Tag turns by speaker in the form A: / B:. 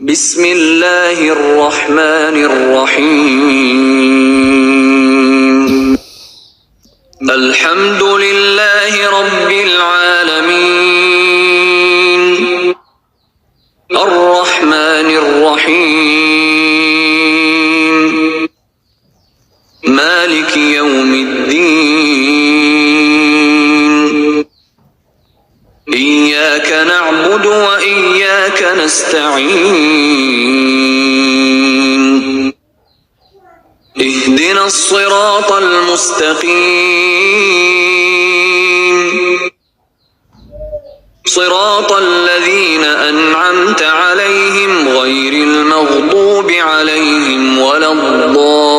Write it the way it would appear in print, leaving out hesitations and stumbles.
A: بسم الله الرحمن الرحيم. الحمد لله رب العالمين، الرحمن الرحيم، مالك يوم الدين. إياك نعبد وإياك نستعين. اهدنا الصراط المستقيم، صراط الذين أنعمت عليهم غير المغضوب عليهم ولا الضالين.